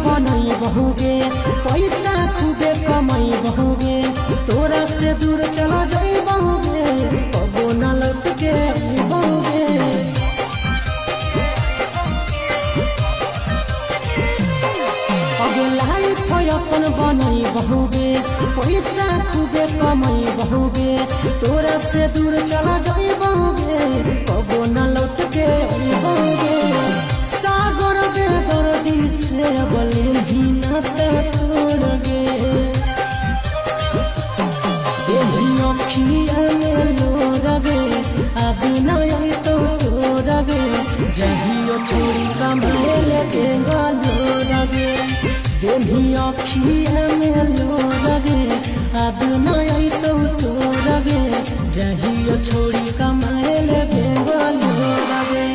बनई बहुगे पैसा खूबे कमाई बहुगे तोरा से दूर चला जाई बहुगे कबो न लौट के बहुगे लाइफ अपन बनई बहुगे पैसा खूबे कमाई बहुगे तोरा से दूर चला जाई बहुगे कबो न लौट के बहुगे सागर बेदर्दी से बोले भी न तोड़ गे अखिया में लोरगे आदि नहीं तो तोड़गे जहियो छोड़ी कमाए के लोरगे देही अखिया में लोरगे आदि नहीं तो तोड़गे जहियो छोड़ी कमाए के लोरगे।